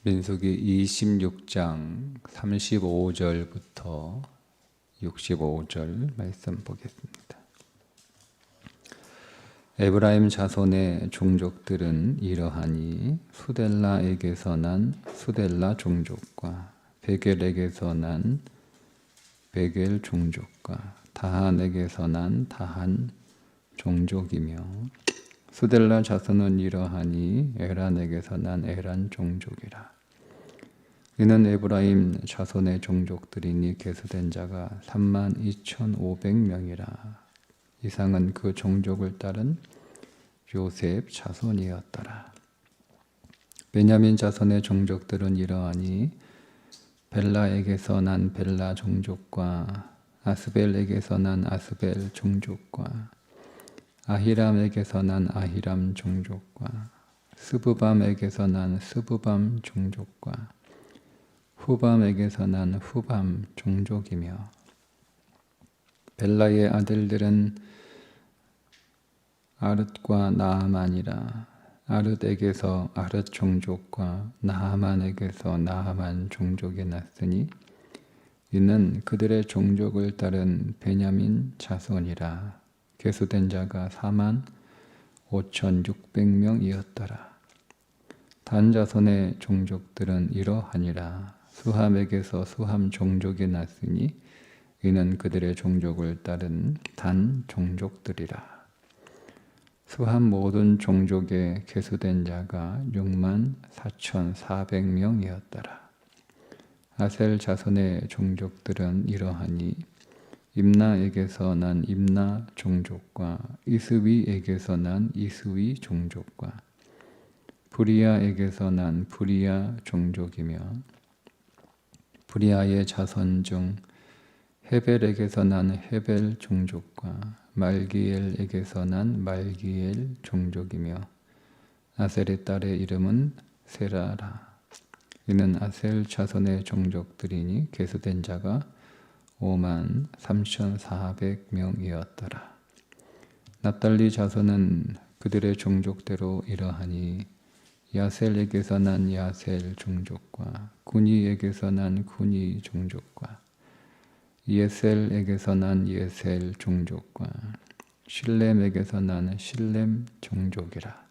민수기 26장 35절부터 65절 말씀 보겠습니다. 에브라임 자손의 종족들은 이러하니 수델라에게서 난 수델라 종족과 베겔에게서 난 베겔 종족과 다한에게서 난 다한 종족이며 수델라 자손은 이러하니 에란에게서 난 에란 종족이라. 이는 에브라임 자손의 종족들이니 계수된 자가 32,500명이라. 이상은 그 종족을 따른 요셉 자손이었더라. 베냐민 자손의 종족들은 이러하니 벨라에게서 난 벨라 종족과 아스벨에게서 난 아스벨 종족과 아히람에게서 난 아히람 종족과 스브밤에게서 난 스브밤 종족과 후밤에게서 난 후밤 종족이며 벨라의 아들들은 아릇과 나아만이라. 아릇에게서 아릇 종족과 나아만에게서 나아만 종족이 났으니 이는 그들의 종족을 따른 베냐민 자손이라. 계수된 자가 45,600명이었더라. 단 자손의 종족들은 이러하니라. 수함에게서 수함 종족이 났으니 이는 그들의 종족을 따른 단 종족들이라. 수함 모든 종족에 계수된 자가 64,400명이었더라. 아셀 자손의 종족들은 이러하니 임나에게서 난 임나 종족과 이스위에게서 난 이스위 종족과 부리아에게서 난 부리아 종족이며 부리아의 자손 중 헤벨에게서 난 헤벨 종족과 말기엘에게서 난 말기엘 종족이며 아셀의 딸의 이름은 세라라. 이는 아셀 자손의 종족들이니 계수된 자가 53,400명이었더라. 납달리 자손은 그들의 종족대로 이러하니 야셀에게서 난 야셀 종족과 구니에게서 난 구니 종족과 예셀에게서 난 예셀 종족과 실렘에게서 난 실렘 종족이라.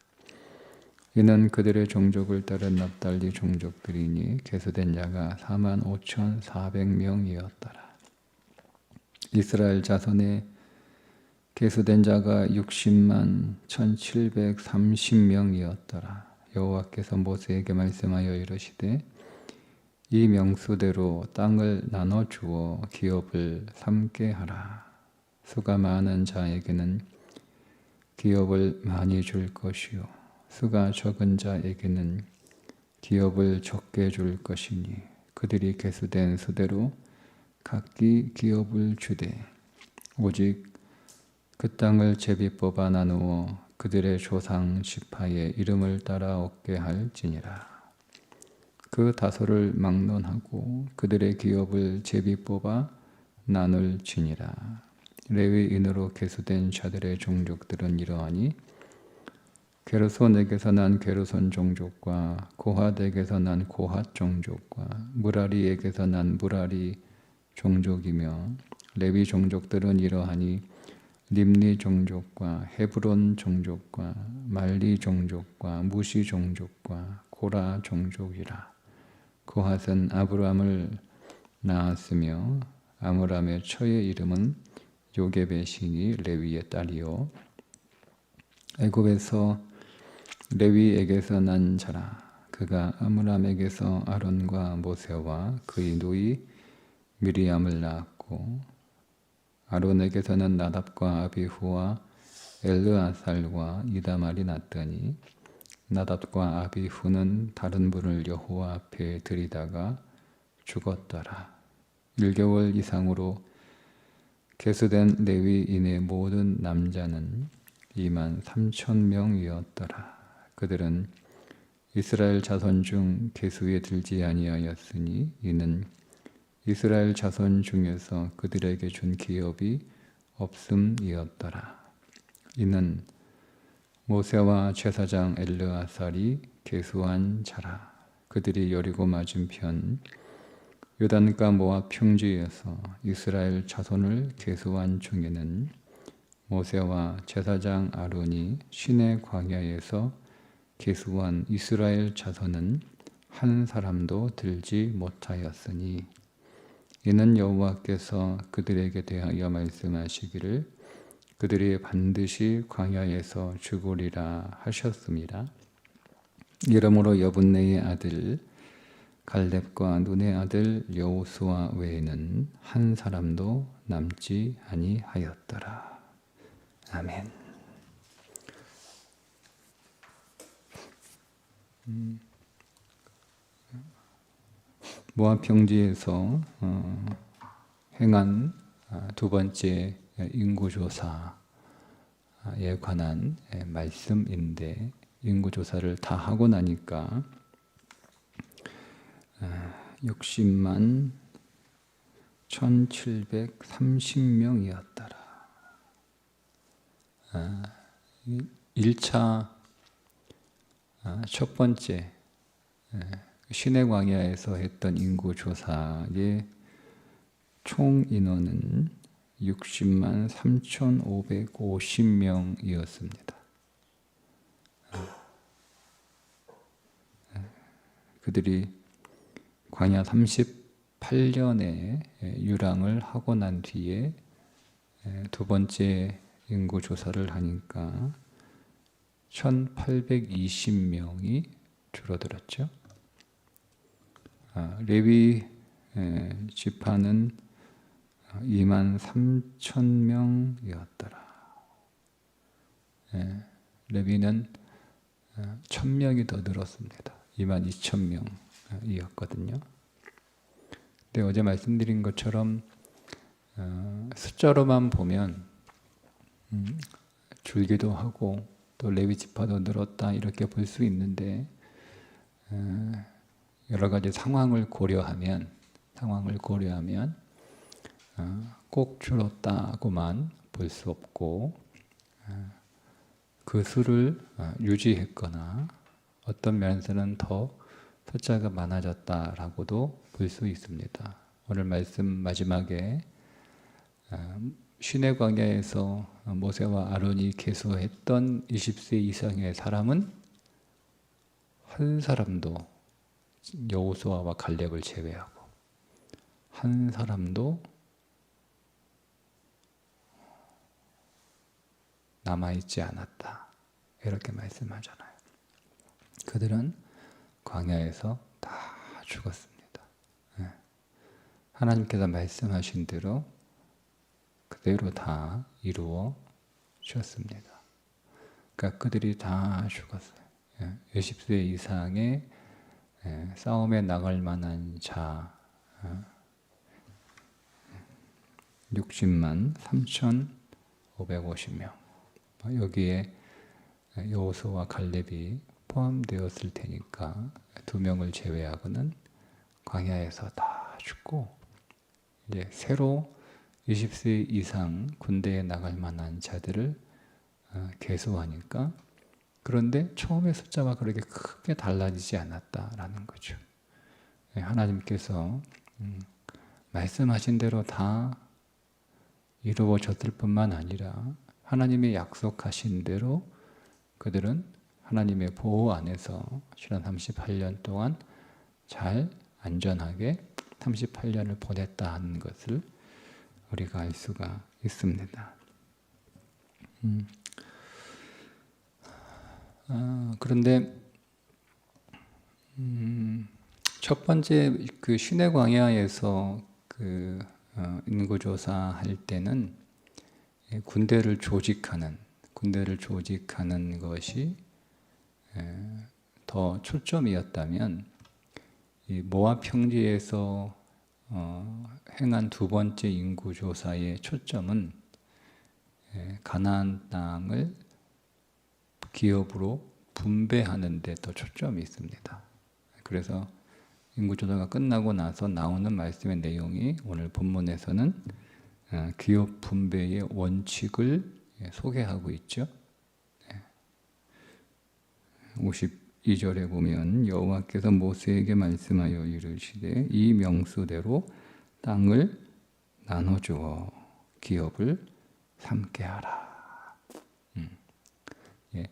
이는 그들의 종족을 따른 납달리 종족들이니 계수된 자가 45,400명이었더라. 이스라엘 자손의 계수된 자가 60만 1,730명이었더라. 여호와께서 모세에게 말씀하여 이르시되 이 명수대로 땅을 나눠 주어 기업을 삼게 하라. 수가 많은 자에게는 기업을 많이 줄 것이요 수가 적은 자에게는 기업을 적게 줄 것이니 그들이 계수된 수대로 각기 기업을 주되 오직 그 땅을 제비 뽑아 나누어 그들의 조상 지파의 이름을 따라 얻게 할지니라. 그 다소를 막론하고 그들의 기업을 제비 뽑아 나눌지니라. 레위인으로 계수된 자들의 종족들은 이러하니 게르손에게서 난 게르손 종족과 고핫에게서 난 고핫 종족과 무라리에게서 난 무라리 종족이며 레위 종족들은 이러하니 림니 종족과 헤브론 종족과 말리 종족과 무시 종족과 고라 종족이라. 고핫은 아브람을 낳았으며 아므람의 처의 이름은 요게벳이니 레위의 딸이요 애굽에서 레위에게서 난 자라. 그가 아므람에게서 아론과 모세와 그의 누이 미리암을 낳았고 아론에게서는 나답과 아비후와 엘르아살과 이다말이 났더니 나답과 아비후는 다른 분을 여호와 앞에 드리다가 죽었더라. 1개월 이상으로 계수된 레위인의 모든 남자는 23,000명이었더라. 그들은 이스라엘 자손 중 계수에 들지 아니하였으니 이는 이스라엘 자손 중에서 그들에게 준 기업이 없음이었더라. 이는 모세와 제사장 엘르아살이 계수한 자라. 그들이 여리고 맞은편 요단가 모압 평지에서 이스라엘 자손을 계수한 중에는 모세와 제사장 아론이 시내 광야에서 계수한 이스라엘 자손은 한 사람도 들지 못하였으니 이는 여호와께서 그들에게 대하여 말씀하시기를 그들이 반드시 광야에서 죽으리라 하셨습니다. 이러므로 여분네의 아들 갈렙과 눈의 아들 여호수아 외에는 한 사람도 남지 아니하였더라. 아멘. 모압 평지에서 행한 두 번째 인구조사에 관한 말씀인데, 인구조사를 다 하고 나니까 60만 1730명이었더라. 1차 첫 번째 시내 광야에서 했던 인구조사의 총 인원은 60만 3550명이었습니다. 그들이 광야 38년에 유랑을 하고 난 뒤에 두 번째 인구조사를 하니까 1820명이 줄어들었죠. 레위 지파는 2만 3천 명이었더라. 레위는 1000명이 더 늘었습니다. 2만 2천 명이었거든요. 근데 어제 말씀드린 것처럼 숫자로만 보면 줄기도 하고 또 레위 지파도 늘었다 이렇게 볼 수 있는데, 여러 가지 상황을 고려하면 꼭 줄었다고만 볼 수 없고, 그 수를 유지했거나 어떤 면에서는 더 숫자가 많아졌다라고도 볼 수 있습니다. 오늘 말씀 마지막에 시내 광야에서 모세와 아론이 계수했던 20세 이상의 사람은 한 사람도, 여호수아와 갈렙을 제외하고 한 사람도 남아있지 않았다, 이렇게 말씀하잖아요. 그들은 광야에서 다 죽었습니다. 하나님께서 말씀하신 대로 그대로 다 이루어 주었습니다. 그러니까 그들이 다 죽었어요. 20세 이상의 싸움에 나갈 만한 자 60만 3,550명, 여기에 여호수아와 갈렙이 포함되었을 테니까 두 명을 제외하고는 광야에서 다 죽고, 이제 새로 20세 이상 군대에 나갈 만한 자들을 계수하니까, 그런데 처음에 숫자가 그렇게 크게 달라지지 않았다라는 거죠. 하나님께서 말씀하신 대로 다 이루어졌을 뿐만 아니라 하나님이 약속하신 대로 그들은 하나님의 보호 안에서 지난 38년 동안 잘 안전하게 38년을 보냈다 하는 것을 우리가 알 수가 있습니다. 그런데 첫 번째 그 시내 광야에서 그 인구조사 할 때는 군대를 조직하는 것이 더 초점이었다면, 이 모압 평지에서 행한 두 번째 인구조사의 초점은 가나안 땅을 기업으로 분배하는 데 더 초점이 있습니다. 그래서 인구조사가 끝나고 나서 나오는 말씀의 내용이 오늘 본문에서는 기업 분배의 원칙을 소개하고 있죠. 2절에 보면 여호와께서 모세에게 말씀하여 이르시되 이 명수대로 땅을 나눠주어 기업을 삼게 하라. 예,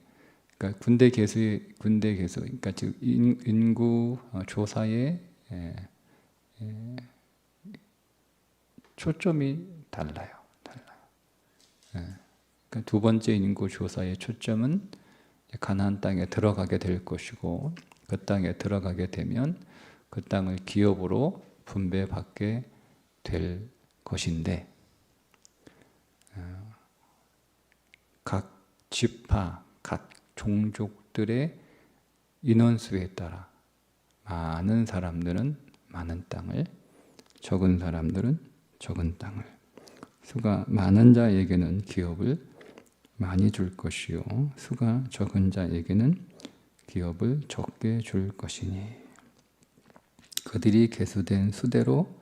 그러니까 군대 개수, 그러니까 즉 인구 조사의 초점이 달라요. 그러니까 두 번째 인구 조사의 초점은 가나안 땅에 들어가게 될 것이고, 그 땅에 들어가게 되면 그 땅을 기업으로 분배받게 될 것인데, 각 지파, 각 종족들의 인원수에 따라 많은 사람들은 많은 땅을, 적은 사람들은 적은 땅을, 수가 많은 자에게는 기업을 많이 줄 것이요 수가 적은 자에게는 기업을 적게 줄 것이니 그들이 계수된 수대로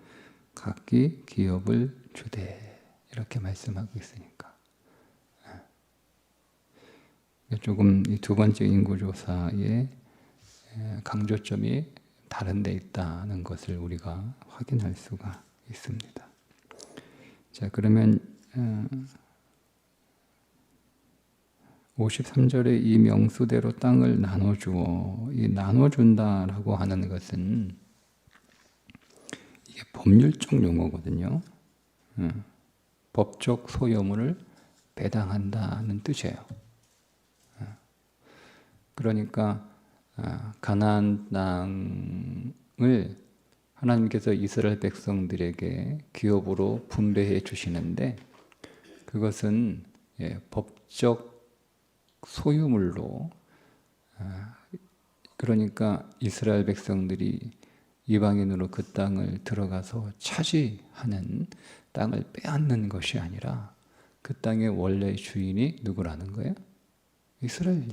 각기 기업을 주되, 이렇게 말씀하고 있으니까 조금 이 두 번째 인구조사의 강조점이 다른 데 있다는 것을 우리가 확인할 수가 있습니다. 자, 그러면 53절에 이 명수대로 땅을 나눠주어, 이 나눠준다라고 하는 것은 이게 법률적 용어거든요. 법적 소유물을 배당한다는 뜻이에요. 그러니까 가나안 땅을 하나님께서 이스라엘 백성들에게 기업으로 분배해 주시는데, 그것은 법적 소유물로, 그러니까 이스라엘 백성들이 이방인으로 그 땅을 들어가서 차지하는, 땅을 빼앗는 것이 아니라 그 땅의 원래 주인이 누구라는 거예요? 이스라엘.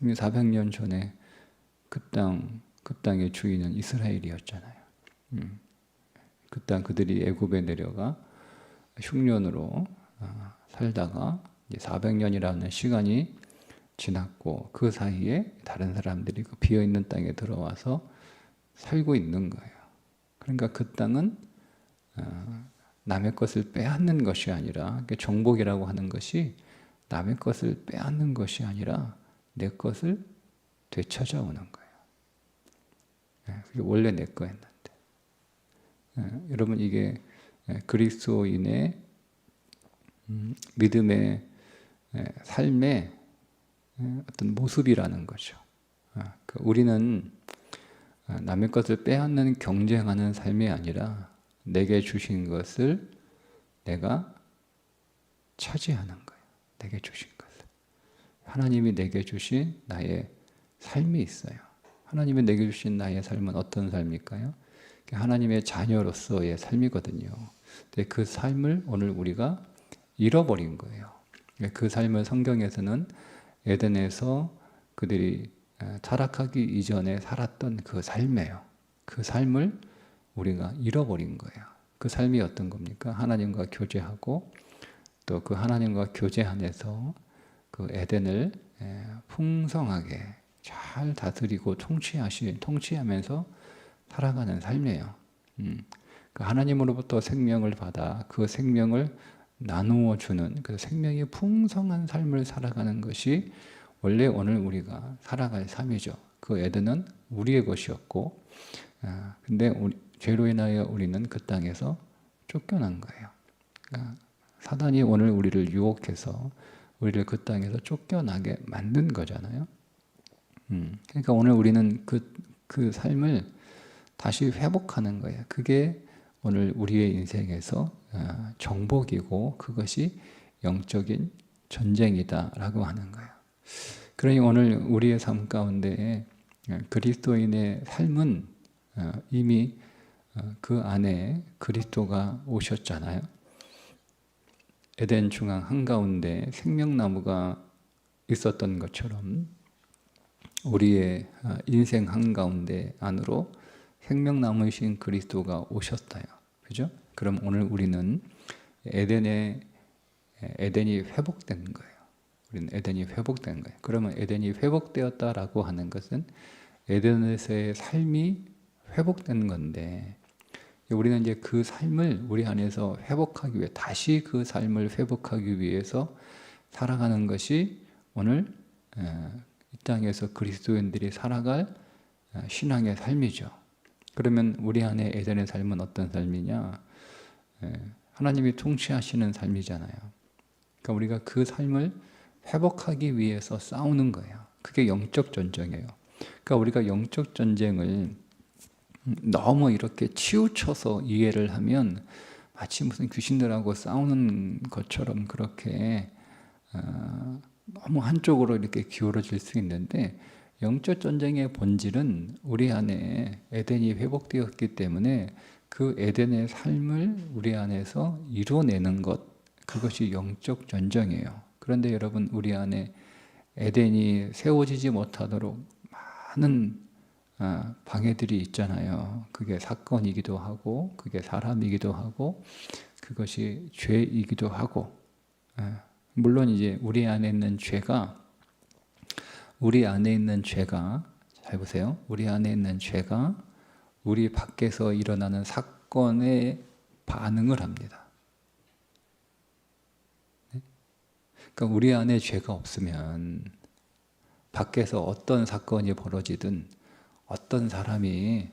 400년 전에 그 땅의 주인은 이스라엘이었잖아요. 그 땅 그들이 애굽에 내려가 흉년으로 살다가 400년이라는 시간이 지났고, 그 사이에 다른 사람들이 그 비어있는 땅에 들어와서 살고 있는 거예요. 그러니까 그 땅은 남의 것을 빼앗는 것이 아니라, 정복이라고 하는 것이 남의 것을 빼앗는 것이 아니라 내 것을 되찾아오는 거예요. 그게 원래 내 거였는데. 여러분, 이게 그리스도인의 믿음의 삶의 어떤 모습이라는 거죠. 우리는 남의 것을 빼앗는 경쟁하는 삶이 아니라 내게 주신 것을 내가 차지하는 거예요. 내게 주신 것을. 하나님이 내게 주신 나의 삶이 있어요. 하나님이 내게 주신 나의 삶은 어떤 삶일까요? 하나님의 자녀로서의 삶이거든요. 근데 그 삶을 오늘 우리가 잃어버린 거예요. 그 삶을 성경에서는 에덴에서 그들이 타락하기 이전에 살았던 그 삶이에요. 그 삶을 우리가 잃어버린 거예요. 그 삶이 어떤 겁니까? 하나님과 교제하고, 또 그 하나님과 교제 안에서 그 에덴을 풍성하게 잘 다스리고 통치하면서 살아가는 삶이에요. 그 하나님으로부터 생명을 받아 그 생명을 나누어 주는, 그 생명이 풍성한 삶을 살아가는 것이 원래 오늘 우리가 살아갈 삶이죠. 그 에덴은 우리의 것이었고, 근데 죄로 인하여 우리는 그 땅에서 쫓겨난 거예요. 그러니까 사단이 오늘 우리를 유혹해서 우리를 그 땅에서 쫓겨나게 만든 거잖아요. 그러니까 오늘 우리는 그 삶을 다시 회복하는 거예요. 그게 오늘 우리의 인생에서 정복이고, 그것이 영적인 전쟁이다라고 하는 거예요. 그러니 오늘 우리의 삶 가운데 그리스도인의 삶은 이미 그 안에 그리스도가 오셨잖아요. 에덴 중앙 한가운데 생명나무가 있었던 것처럼 우리의 인생 한가운데 안으로 생명나무이신 그리스도가 오셨어요. 그죠? 그럼 오늘 우리는 에덴이 회복된 거예요. 우리는 에덴이 회복된 거예요. 그러면 에덴이 회복되었다라고 하는 것은 에덴에서의 삶이 회복되는 건데, 우리는 이제 그 삶을 우리 안에서 회복하기 위해, 다시 그 삶을 회복하기 위해서 살아가는 것이 오늘 이 땅에서 그리스도인들이 살아갈 신앙의 삶이죠. 그러면 우리 안에 에덴의 삶은 어떤 삶이냐? 하나님이 통치하시는 삶이잖아요. 그러니까 우리가 그 삶을 회복하기 위해서 싸우는 거예요. 그게 영적 전쟁이에요. 그러니까 우리가 영적 전쟁을 너무 이렇게 치우쳐서 이해를 하면 마치 무슨 귀신들하고 싸우는 것처럼 그렇게 너무 한쪽으로 이렇게 기울어질 수 있는데, 영적 전쟁의 본질은 우리 안에 에덴이 회복되었기 때문에 그 에덴의 삶을 우리 안에서 이루어내는 것, 그것이 영적 전쟁이에요. 그런데 여러분, 우리 안에 에덴이 세워지지 못하도록 많은 방해들이 있잖아요. 그게 사건이기도 하고, 그게 사람이기도 하고, 그것이 죄이기도 하고. 물론 이제 우리 안에 있는 죄가, 잘 보세요. 우리 안에 있는 죄가 우리 밖에서 일어나는 사건에 반응을 합니다. 그러니까 우리 안에 죄가 없으면 밖에서 어떤 사건이 벌어지든, 어떤 사람이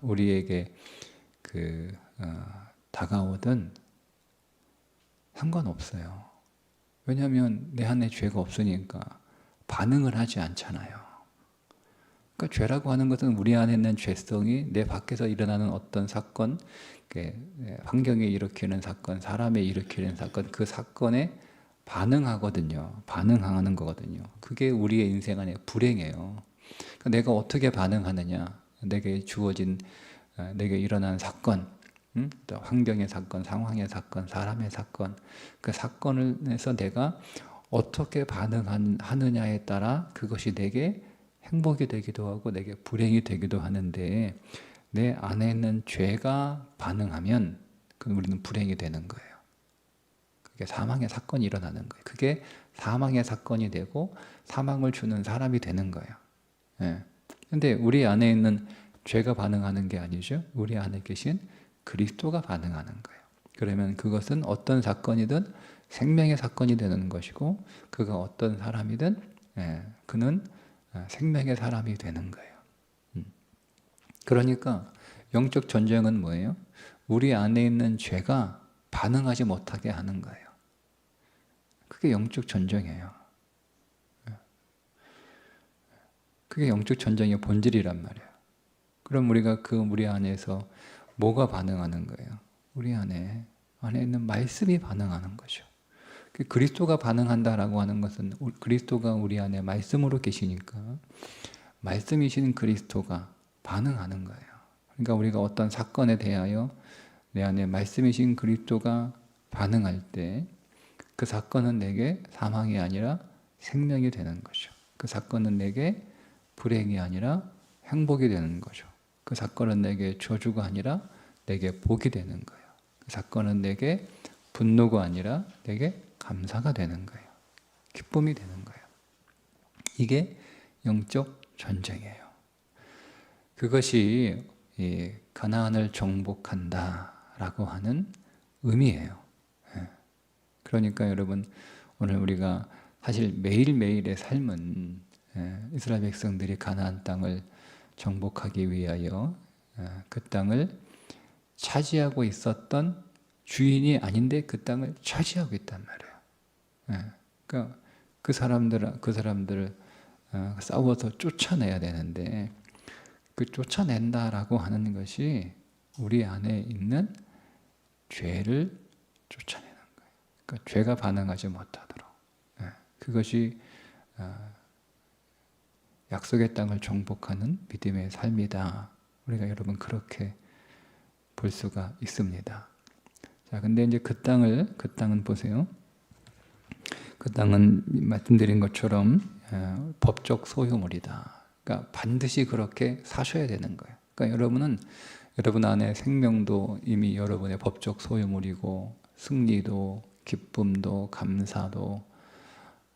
우리에게 다가오든 상관없어요. 왜냐하면 내 안에 죄가 없으니까 반응을 하지 않잖아요. 그러니까 죄라고 하는 것은 우리 안에 있는 죄성이 내 밖에서 일어나는 어떤 사건, 환경에 일으키는 사건, 사람에 일으키는 사건, 그 사건에 반응하거든요. 반응하는 거거든요. 그게 우리의 인생 안에 불행이에요. 그러니까 내가 어떻게 반응하느냐, 내게 주어진, 내게 일어난 사건, 또 환경의 사건, 상황의 사건, 사람의 사건, 그 사건에서 내가 어떻게 반응하느냐에 따라 그것이 내게 행복이 되기도 하고 내게 불행이 되기도 하는데, 내 안에 있는 죄가 반응하면 그건 우리는 불행이 되는 거예요. 그게 사망의 사건이 일어나는 거예요. 그게 사망의 사건이 되고 사망을 주는 사람이 되는 거예요. 그런데 우리 안에 있는 죄가 반응하는 게 아니죠. 우리 안에 계신 그리스도가 반응하는 거예요. 그러면 그것은 어떤 사건이든 생명의 사건이 되는 것이고, 그가 어떤 사람이든 그는 생명의 사람이 되는 거예요. 그러니까 영적 전쟁은 뭐예요? 우리 안에 있는 죄가 반응하지 못하게 하는 거예요. 그게 영적 전쟁이에요. 그게 영적 전쟁의 본질이란 말이에요. 그럼 우리가 우리 안에서 뭐가 반응하는 거예요? 우리 안에 있는 말씀이 반응하는 거죠. 그리스도가 반응한다라고 하는 것은 그리스도가 우리 안에 말씀으로 계시니까 말씀이신 그리스도가 반응하는 거예요. 그러니까 우리가 어떤 사건에 대하여 내 안에 말씀이신 그리스도가 반응할 때 그 사건은 내게 사망이 아니라 생명이 되는 거죠. 그 사건은 내게 불행이 아니라 행복이 되는 거죠. 그 사건은 내게 저주가 아니라 내게 복이 되는 거예요. 그 사건은 내게 분노가 아니라 내게 감사가 되는 거예요. 기쁨이 되는 거예요. 이게 영적 전쟁이에요. 그것이 가나안을 정복한다라고 하는 의미예요. 그러니까 여러분, 오늘 우리가 사실 매일매일의 삶은 이스라엘 백성들이 가나안 땅을 정복하기 위하여 그 땅을 차지하고 있었던 주인이 아닌데 그 땅을 차지하고 있단 말이에요. 그러니까 그 사람들을 싸워서 쫓아내야 되는데, 그 쫓아낸다라고 하는 것이 우리 안에 있는 죄를 쫓아내는 거예요. 그러니까 죄가 반응하지 못하도록. 그것이 약속의 땅을 정복하는 믿음의 삶이다. 우리가 여러분 그렇게 볼 수가 있습니다. 자, 근데 이제 그 땅은 보세요. 그 땅은 말씀드린 것처럼 법적 소유물이다. 그러니까 반드시 그렇게 사셔야 되는 거예요. 그러니까 여러분 안에 생명도 이미 여러분의 법적 소유물이고, 승리도, 기쁨도, 감사도,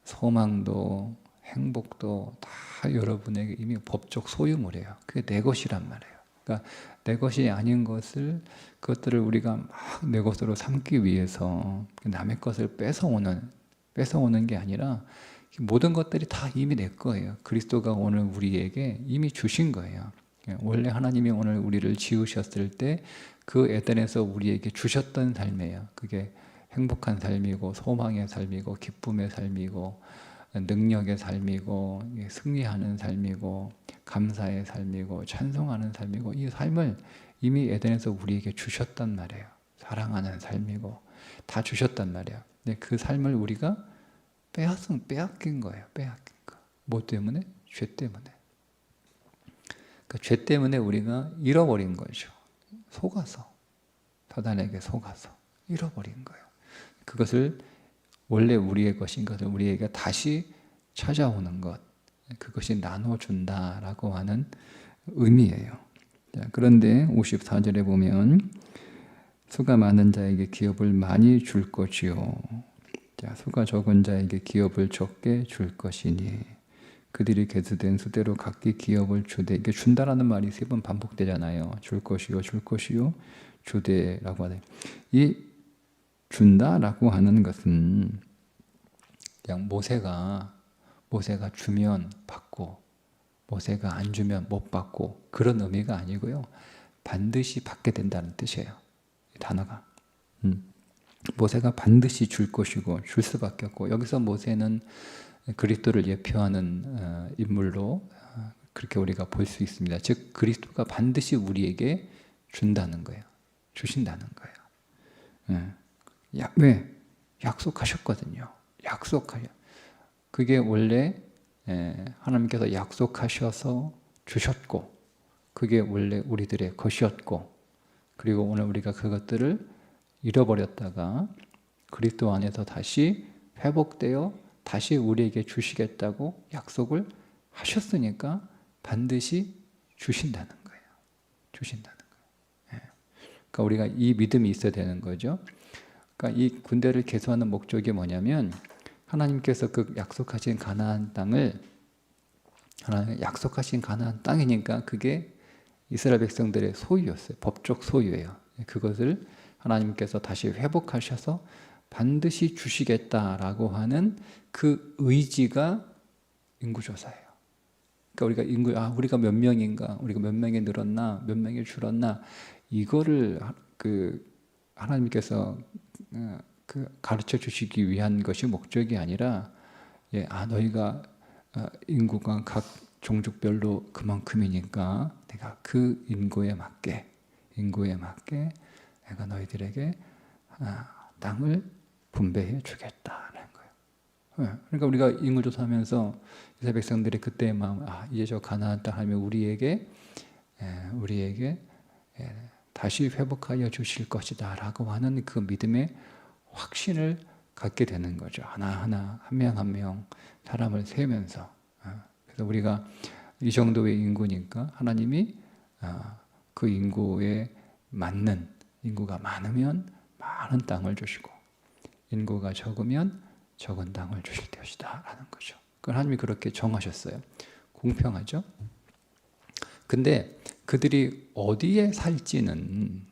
소망도 행복도 다 여러분에게 이미 법적 소유물이에요. 그게 내 것이란 말이에요. 그러니까 내 것이 아닌 것을, 그것들을 우리가 막 내 것으로 삼기 위해서 남의 것을 뺏어오는 게 아니라 모든 것들이 다 이미 내 거예요. 그리스도가 오늘 우리에게 이미 주신 거예요. 원래 하나님이 오늘 우리를 지으셨을 때 그 에덴에서 우리에게 주셨던 삶이에요. 그게 행복한 삶이고 소망의 삶이고 기쁨의 삶이고 능력의 삶이고 승리하는 삶이고 감사의 삶이고 찬송하는 삶이고, 이 삶을 이미 에덴에서 우리에게 주셨단 말이에요. 사랑하는 삶이고 다 주셨단 말이에요. 근데 그 삶을 우리가 빼앗긴 거예요. 빼앗긴 거. 뭐 때문에? 죄 때문에. 그 죄 때문에 우리가 잃어버린 거죠. 속아서, 사단에게 속아서 잃어버린 거예요. 그것을 원래 우리의 것인 것을 우리에게 다시 찾아오는 것, 그것이 나눠준다라고 하는 의미예요. 자, 그런데 54절에 보면 수가 많은 자에게 기업을 많이 줄 것이요, 자, 수가 적은 자에게 기업을 적게 줄 것이니 그들이 계수된 수대로 각기 기업을 주되, 이게 준다라는 말이 3번 반복되잖아요. 줄 것이요, 줄 것이요, 주되라고 하네. 이 준다라고 하는 것은 그냥 모세가 주면 받고 모세가 안 주면 못 받고 그런 의미가 아니고요. 반드시 받게 된다는 뜻이에요. 이 단어가. 모세가 반드시 줄 것이고 줄 수밖에 없고, 여기서 모세는 그리스도를 예표하는 인물로 그렇게 우리가 볼 수 있습니다. 즉 그리스도가 반드시 우리에게 준다는 거예요. 주신다는 거예요. 왜? 약속하셨거든요. 그게 원래 하나님께서 약속하셔서 주셨고, 그게 원래 우리들의 것이었고, 그리고 오늘 우리가 그것들을 잃어버렸다가 그리스도 안에서 다시 회복되어 다시 우리에게 주시겠다고 약속을 하셨으니까 반드시 주신다는 거예요. 주신다는 거예요. 그러니까 우리가 이 믿음이 있어야 되는 거죠. 그러니까 이 군대를 계수하는 목적이 뭐냐면, 하나님께서 그 약속하신 가나안 땅을, 하나님 약속하신 가나안 땅이니까 그게 이스라엘 백성들의 소유였어요. 법적 소유예요. 그것을 하나님께서 다시 회복하셔서 반드시 주시겠다라고 하는 그 의지가 인구조사예요. 그러니까 우리가 몇 명인가, 우리가 몇 명이 늘었나, 몇 명이 줄었나, 이거를 하나님께서 가르쳐 주시기 위한 것이 목적이 아니라, 너희가 인구가 각 종족별로 그만큼이니까 내가 그 인구에 맞게 내가 너희들에게 땅을 분배해 주겠다는 거예요. 그러니까 우리가 인구조사하면서 이스라엘 백성들이 그때의 마음, 이제 저 가나안 땅 하면 우리에게 다시 회복하여 주실 것이다 라고 하는 그 믿음의 확신을 갖게 되는 거죠. 하나하나 한 명 한 명 사람을 세면서. 그래서 우리가 이 정도의 인구니까 하나님이 그 인구에 맞는, 인구가 많으면 많은 땅을 주시고 인구가 적으면 적은 땅을 주실 것이다 라는 거죠. 하나님이 그렇게 정하셨어요. 공평하죠? 근데 그들이 어디에 살지는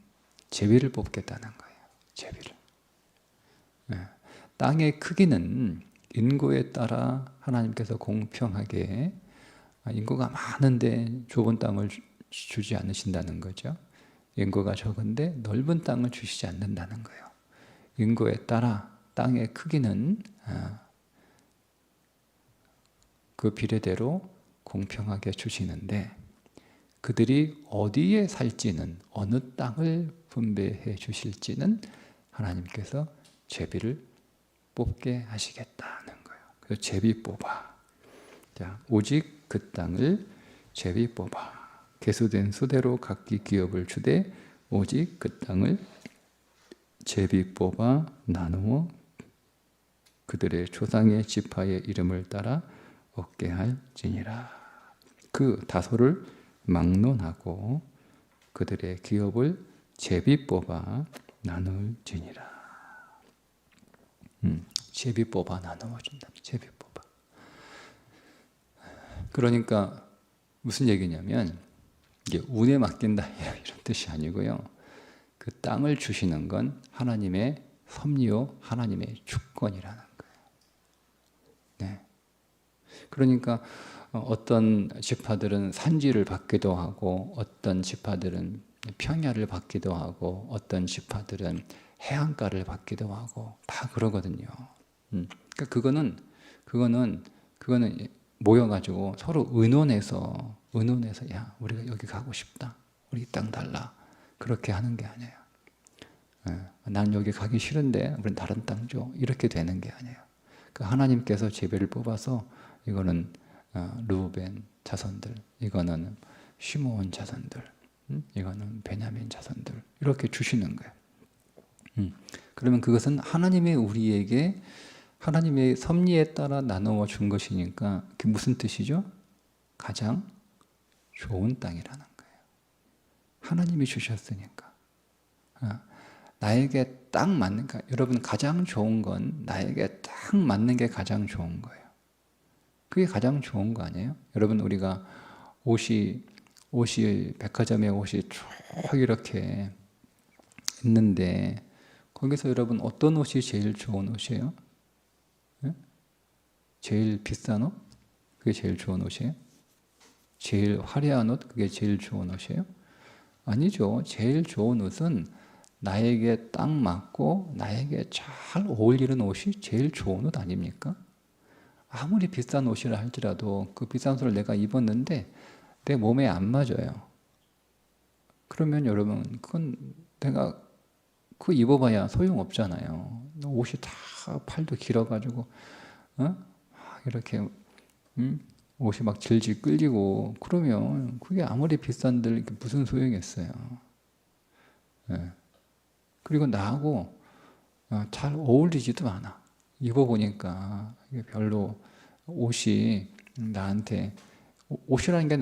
제비를 뽑겠다는 거예요. 제비를. 땅의 크기는 인구에 따라 하나님께서 공평하게, 인구가 많은데 좁은 땅을 주지 않으신다는 거죠. 인구가 적은데 넓은 땅을 주시지 않는다는 거예요. 인구에 따라 땅의 크기는 그 비례대로 공평하게 주시는데, 그들이 어디에 살지는, 어느 땅을 분배해 주실지는 하나님께서 제비를 뽑게 하시겠다는 거예요. 그래서 제비 뽑아. 자, 오직 그 땅을 제비 뽑아. 계수된 수대로 각기 기업을 주되 오직 그 땅을 제비 뽑아 나누어 그들의 조상의 지파의 이름을 따라 얻게 할지니라. 그 다소를 막론하고 그들의 기업을 제비 뽑아 나눌지니라. 제비 뽑아 나누어 준다. 제비 뽑아. 그러니까 무슨 얘기냐면 이게 운에 맡긴다 이런 뜻이 아니고요. 그 땅을 주시는 건 하나님의 섭리요, 하나님의 주권이라는 거예요. 네. 그러니까 어떤 지파들은 산지를 받기도 하고, 어떤 지파들은 평야를 받기도 하고, 어떤 지파들은 해안가를 받기도 하고, 다 그러거든요. 그러니까 그거는 모여가지고 서로 의논해서 야, 우리가 여기 가고 싶다, 우리 땅 달라, 그렇게 하는 게 아니에요. 난 여기 가기 싫은데 우린 다른 땅 줘, 이렇게 되는 게 아니에요. 그 하나님께서 제비를 뽑아서 이거는 르우벤 자손들, 이거는 시므온 자손들, 이거는 베냐민 자손들, 이렇게 주시는 거예요. 그러면 그것은 하나님의 우리에게 하나님의 섭리에 따라 나누어 준 것이니까 그게 무슨 뜻이죠? 가장 좋은 땅이라는 거예요. 하나님이 주셨으니까. 나에게 딱 맞는, 그러니까 여러분 가장 좋은 건 나에게 딱 맞는 게 가장 좋은 거예요. 그게 가장 좋은 거 아니에요? 여러분, 우리가 옷이 백화점에 옷이 쭉 이렇게 있는데 거기서 여러분 어떤 옷이 제일 좋은 옷이에요? 네? 제일 비싼 옷? 그게 제일 좋은 옷이에요? 제일 화려한 옷? 그게 제일 좋은 옷이에요? 아니죠. 제일 좋은 옷은 나에게 딱 맞고 나에게 잘 어울리는 옷이 제일 좋은 옷 아닙니까? 아무리 비싼 옷이라 할지라도 그 비싼 옷을 내가 입었는데 내 몸에 안 맞아요. 그러면 여러분, 그건 내가 그거 입어봐야 소용없잖아요. 옷이 다 팔도 길어가지고 이렇게 옷이 막 질질 끌리고 그러면 그게 아무리 비싼들 무슨 소용이 있어요. 네. 그리고 나하고 잘 어울리지도 않아. 입어보니까 이게 별로 옷이 나한테, 옷이라는 게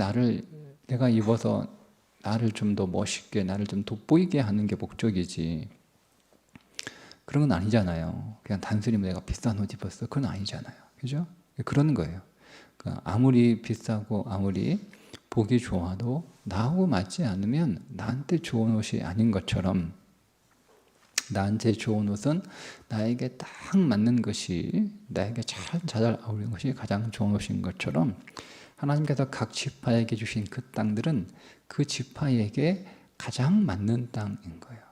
내가 입어서 나를 좀 더 멋있게, 나를 좀 돋보이게 하는 게 목적이지, 그런 건 아니잖아요. 그냥 단순히 내가 비싼 옷 입었어, 그건 아니잖아요. 그죠? 그런 거예요. 그러니까 아무리 비싸고 아무리 보기 좋아도 나하고 맞지 않으면 나한테 좋은 옷이 아닌 것처럼, 나한테 좋은 옷은 나에게 딱 맞는 것이, 나에게 잘 어울리는 것이 가장 좋은 옷인 것처럼, 하나님께서 각 지파에게 주신 그 땅들은 그 지파에게 가장 맞는 땅인 거예요.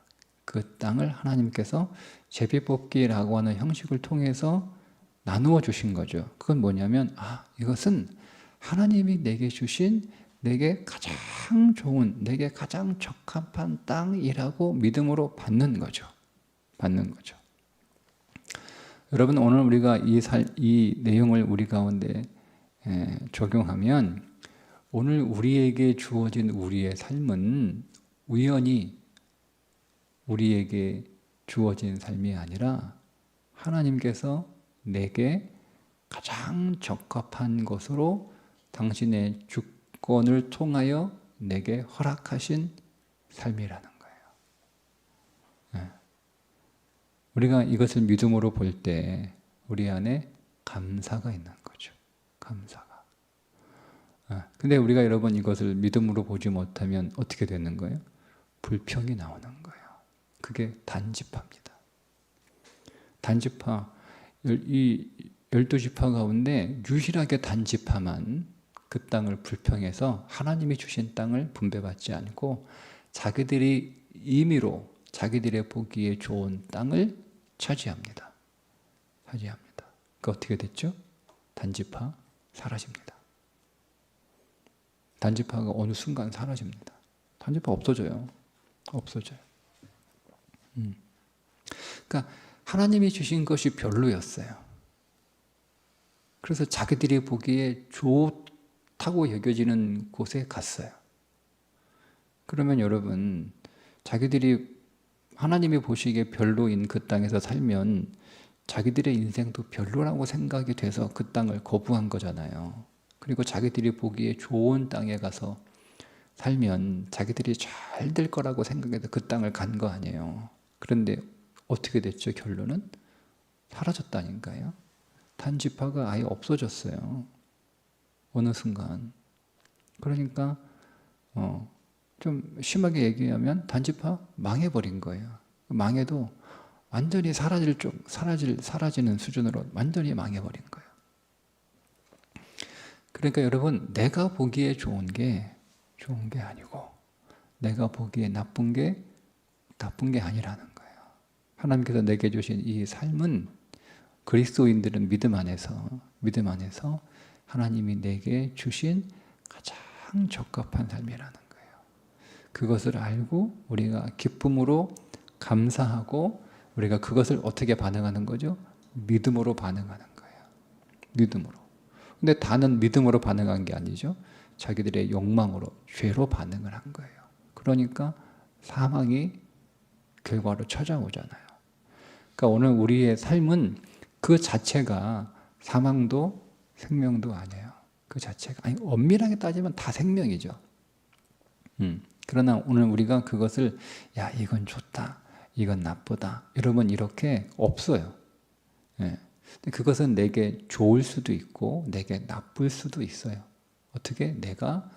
그 땅을 하나님께서 제비뽑기라고 하는 형식을 통해서 나누어 주신 거죠. 그건 뭐냐면, 이것은 하나님이 내게 주신, 내게 가장 좋은, 내게 가장 적합한 땅이라고 믿음으로 받는 거죠. 여러분, 오늘 우리가 이 내용을 우리 가운데 적용하면, 오늘 우리에게 주어진 우리의 삶은 우연히 우리에게 주어진 삶이 아니라 하나님께서 내게 가장 적합한 것으로 당신의 주권을 통하여 내게 허락하신 삶이라는 거예요. 우리가 이것을 믿음으로 볼 때 우리 안에 감사가 있는 거죠. 감사가. 근데 우리가 여러분 이것을 믿음으로 보지 못하면 어떻게 되는 거예요? 불평이 나오는 거예요. 그게 단지파입니다. 단지파, 이 12지파 가운데 유일하게 단지파만 그 땅을 불평해서 하나님이 주신 땅을 분배받지 않고 자기들이 임의로 자기들의 보기에 좋은 땅을 차지합니다. 그 어떻게 됐죠? 단지파 사라집니다. 단지파가 어느 순간 사라집니다. 단지파 없어져요. 그러니까 하나님이 주신 것이 별로였어요. 그래서 자기들이 보기에 좋다고 여겨지는 곳에 갔어요. 그러면 여러분, 자기들이 하나님이 보시기에 별로인 그 땅에서 살면 자기들의 인생도 별로라고 생각이 돼서 그 땅을 거부한 거잖아요. 그리고 자기들이 보기에 좋은 땅에 가서 살면 자기들이 잘 될 거라고 생각해서 그 땅을 간 거 아니에요. 그런데 어떻게 됐죠? 결론은 사라졌다니까요. 단지파가 아예 없어졌어요. 어느 순간. 그러니까 좀 심하게 얘기하면 단지파 망해버린 거예요. 망해도 완전히 사라지는 수준으로 완전히 망해버린 거예요. 그러니까 여러분, 내가 보기에 좋은 게 아니고 내가 보기에 나쁜 게 아니라는 거예요. 하나님께서 내게 주신 이 삶은 그리스도인들은 믿음 안에서 하나님이 내게 주신 가장 적합한 삶이라는 거예요. 그것을 알고 우리가 기쁨으로 감사하고 우리가 그것을 어떻게 반응하는 거죠? 믿음으로 반응하는 거예요. 믿음으로. 근데 다는 믿음으로 반응한 게 아니죠. 자기들의 욕망으로, 죄로 반응을 한 거예요. 그러니까 사망이 결과로 찾아오잖아요. 그러니까 오늘 우리의 삶은 그 자체가 사망도 생명도 아니에요. 그 자체가. 아니, 엄밀하게 따지면 다 생명이죠. 그러나 오늘 우리가 그것을 야, 이건 좋다, 이건 나쁘다, 여러분 이렇게 없어요. 예. 그것은 내게 좋을 수도 있고 내게 나쁠 수도 있어요. 어떻게? 내가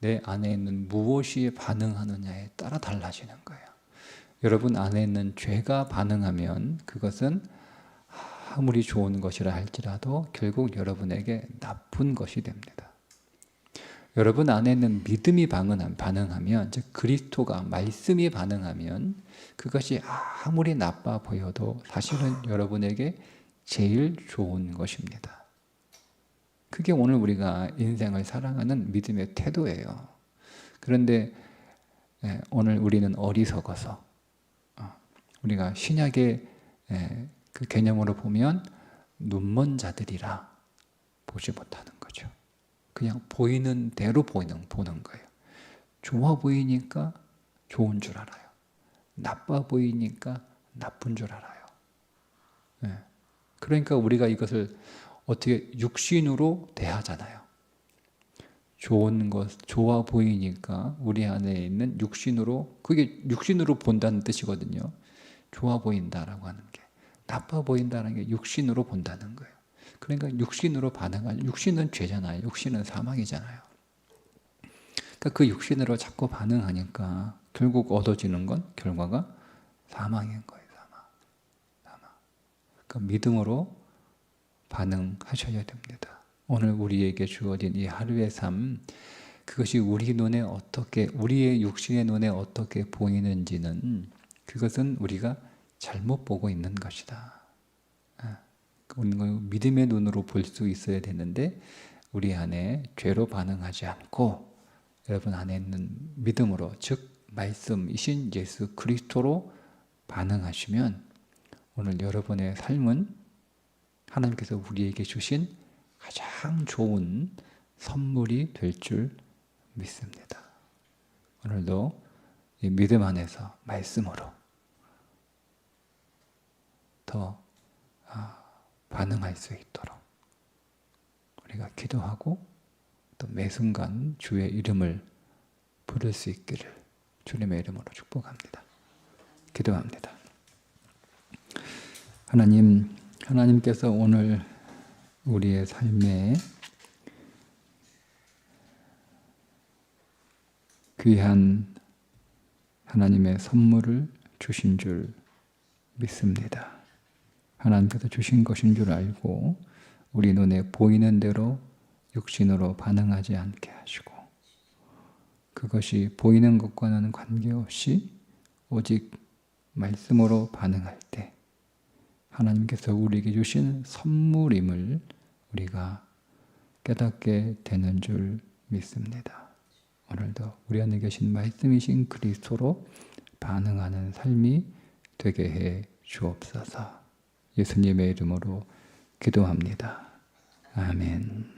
내 안에 있는 무엇이 반응하느냐에 따라 달라지는 거예요. 여러분 안에 있는 죄가 반응하면 그것은 아무리 좋은 것이라 할지라도 결국 여러분에게 나쁜 것이 됩니다. 여러분 안에 있는 믿음이 반응하면, 즉 그리스도가 말씀이 반응하면 그것이 아무리 나빠 보여도 사실은 여러분에게 제일 좋은 것입니다. 그게 오늘 우리가 인생을 살아가는 믿음의 태도예요. 그런데 오늘 우리는 어리석어서 우리가 신약의 그 개념으로 보면 눈먼 자들이라 보지 못하는 거죠. 그냥 보이는 대로 보는 거예요. 좋아 보이니까 좋은 줄 알아요. 나빠 보이니까 나쁜 줄 알아요. 그러니까 우리가 이것을 어떻게 육신으로 대하잖아요. 좋은 것, 좋아 보이니까 우리 안에 있는 육신으로, 그게 육신으로 본다는 뜻이거든요. 좋아 보인다라고 하는 게. 나빠 보인다는 게 육신으로 본다는 거예요. 그러니까 육신으로 반응하는, 육신은 죄잖아요. 육신은 사망이잖아요. 그러니까 그 육신으로 자꾸 반응하니까 결국 얻어지는 건 결과가 사망인 거예요. 사망. 그러니까 믿음으로 반응하셔야 됩니다. 오늘 우리에게 주어진 이 하루의 삶, 그것이 우리 눈에 어떻게, 우리의 육신의 눈에 어떻게 보이는지는 그것은 우리가 잘못 보고 있는 것이다. 믿음의 눈으로 볼 수 있어야 되는데 우리 안에 죄로 반응하지 않고 여러분 안에 있는 믿음으로, 즉 말씀이신 예수 그리스도로 반응하시면 오늘 여러분의 삶은 하나님께서 우리에게 주신 가장 좋은 선물이 될 줄 믿습니다. 오늘도 이 믿음 안에서 말씀으로 더 반응할 수 있도록 우리가 기도하고 또 매 순간 주의 이름을 부를 수 있기를 주님의 이름으로 축복합니다. 기도합니다. 하나님께서 오늘 우리의 삶에 귀한 하나님의 선물을 주신 줄 믿습니다. 하나님께서 주신 것인 줄 알고 우리 눈에 보이는 대로 육신으로 반응하지 않게 하시고 그것이 보이는 것과는 관계없이 오직 말씀으로 반응할 때 하나님께서 우리에게 주신 선물임을 우리가 깨닫게 되는 줄 믿습니다. 오늘도 우리 안에 계신 말씀이신 그리스도로 반응하는 삶이 되게 해 주옵소서. 예수님의 이름으로 기도합니다. 아멘.